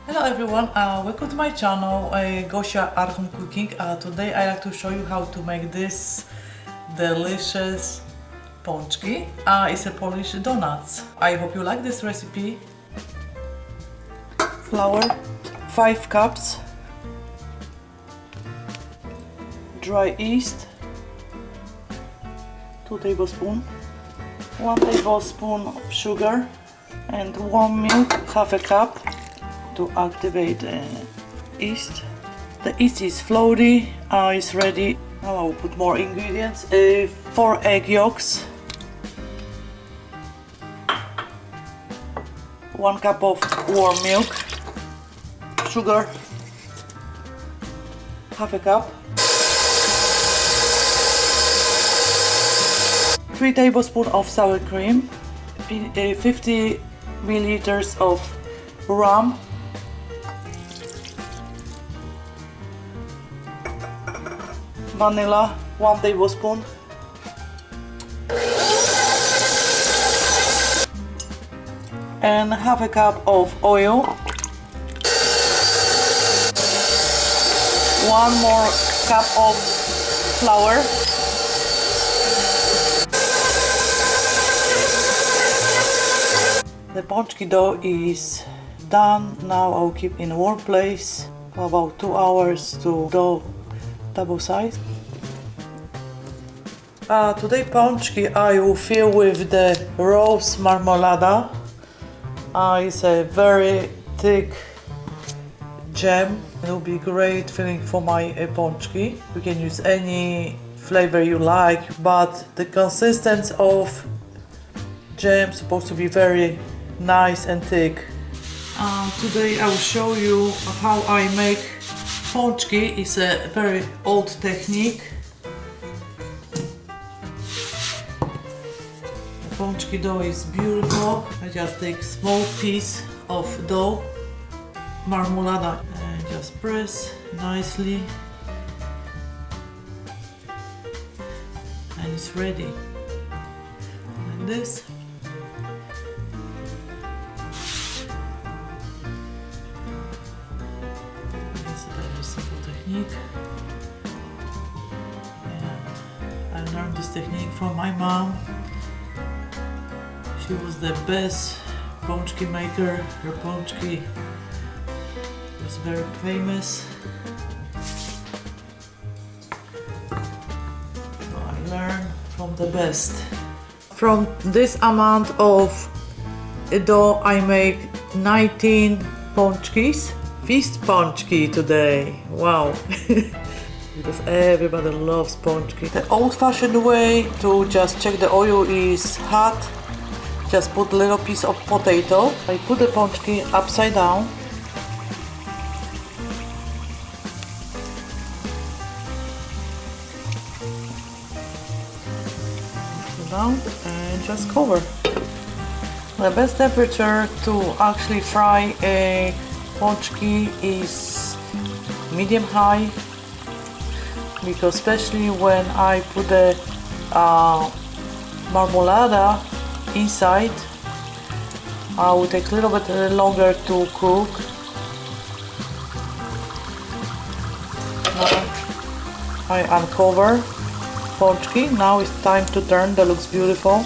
Hello everyone, welcome to my channel, Gosia at Home Cooking. Today I like to show you how to make this delicious pączki. It's a Polish donuts. I hope you like this recipe. Flour, 5 cups. Dry yeast, 2 tablespoons. 1 tablespoon of sugar and warm milk, half a cup to activate yeast. The yeast is floaty, it's ready. Now I will put more ingredients. 4 egg yolks, 1 cup of warm milk, sugar, half a cup, 3 tablespoons of sour cream, 50 milliliters of rum, vanilla, 1 tablespoon, and half a cup of oil, 1 more cup of flour, the pączki dough is done. Now I'll keep in a warm place for about 2 hours to dough double size. Today pączki I will fill with the rose marmolada. It's a very thick jam. It will be great filling for my pączki. You can use any flavor you like, but the consistency of jam is supposed to be very nice and thick. Today I will show you how I make pączki. It's a very old technique. The pączki dough is beautiful. I just take small piece of dough, marmolada, and just press nicely, and it's ready like this. Technique. And I learned this technique from my mom. She was the best pączki maker. Her pączki was very famous. So I learned from the best. From this amount of dough I make 19 pączkis. Feast pączki today, wow! Because everybody loves pączki. The old-fashioned way to just check the oil is hot. Just put a little piece of potato. I put the pączki upside down. Down and just cover. The best temperature to actually fry a pączki is medium high, because especially when I put the marmolada inside, I will take a little bit longer to cook. Now I uncover pączki. Now it's time to turn. That looks beautiful.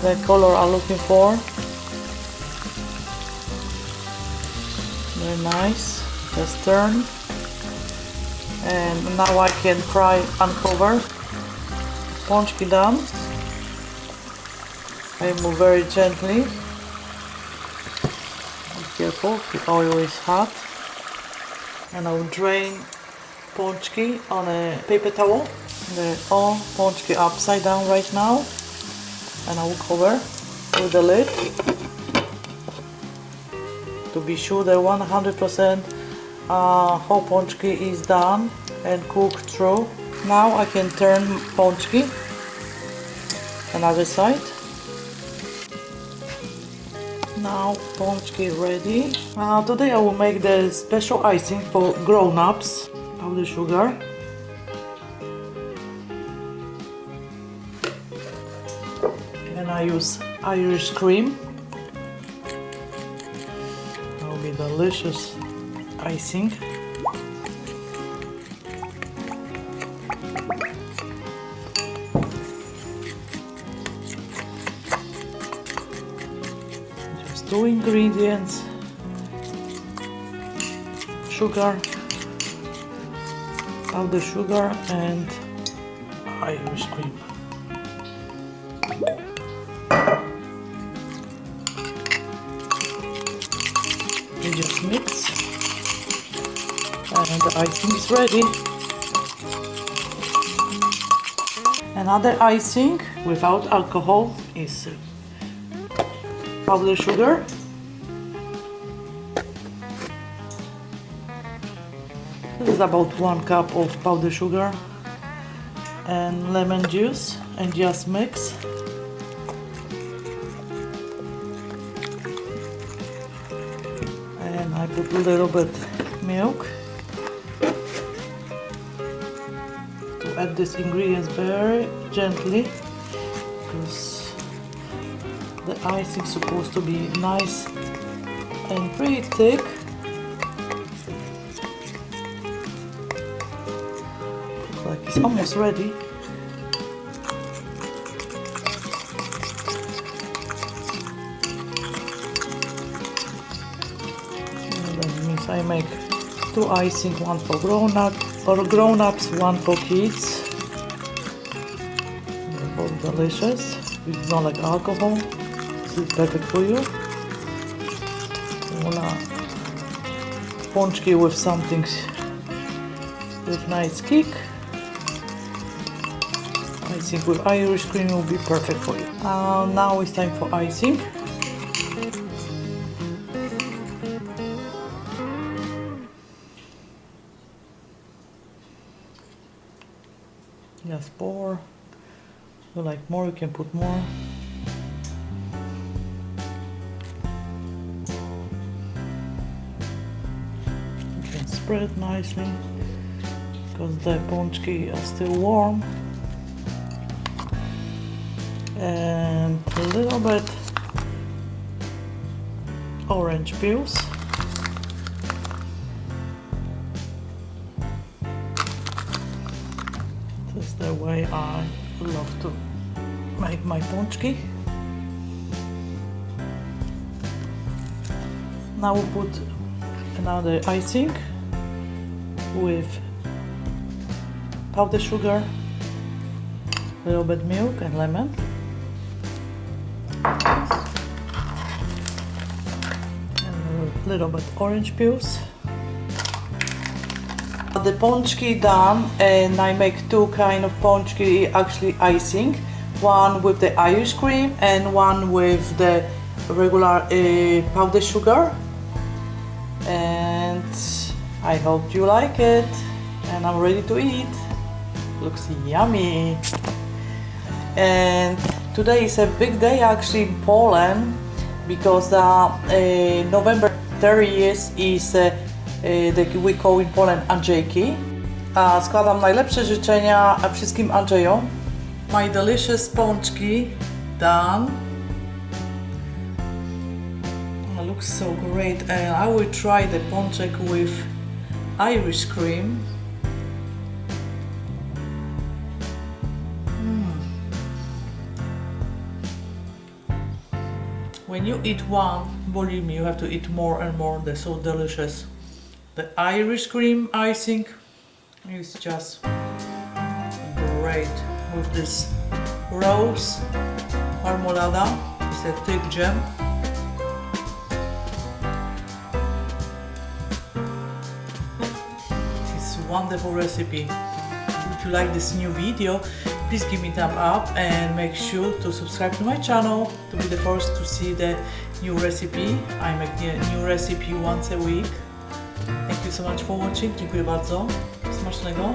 The color I'm looking for. Very nice. Just turn, and now I can fry. Uncover. Pączki done. I move very gently. Be careful, the oil is hot. And I will drain pączki on a paper towel. They're all pączki upside down right now, and I will cover with the lid to be sure that 100% whole pączki is done and cooked through. Now I can turn pączki another side. Now pączki ready. Today I will make the special icing for grown-ups. Powdered sugar, and I use Irish cream. That will be delicious icing. Just 2 ingredients: sugar, powdered sugar, and Irish cream. You just mix, and the icing is ready. Another icing without alcohol is powdered sugar, this is about 1 cup of powdered sugar, and lemon juice, and just mix. And I put a little bit milk to add these ingredients very gently, because the icing is supposed to be nice and pretty thick. Looks like it's almost ready. I make 2 icing, 1 for grown-ups, 1 for kids. They're both delicious. If you don't like alcohol, this is perfect for you. You wanna pączki with something with nice kick. Icing with Irish cream will be perfect for you. Now it's time for icing. Just pour. If you like more, you can put more. You can spread it nicely, because the pączki are still warm. And a little bit orange peels. This is the way I love to make my pączki. Now we'll put another icing with powdered sugar, a little bit milk and lemon. And a little bit orange peels. The pączki done, and I make 2 kind of pączki, actually icing. One with the Irish cream and one with the regular powdered sugar. And I hope you like it, and I'm ready to eat. Looks yummy. And today is a big day actually in Poland, because November 30th is we call in Poland Andrzejki. Składam najlepsze życzenia wszystkim Andrzejom. My delicious pączki done. It looks so great, and I will try the pączek with Irish cream. When you eat one, believe me, you have to eat more and more. They're so delicious. The Irish cream icing is just great with this rose marmolada. It's a thick jam. It's a wonderful recipe. If you like this new video, please give me a thumb up and make sure to subscribe to my channel to be the first to see the new recipe. I make the new recipe once a week. Thank you so much for watching. Dziękuję bardzo. Smacznego.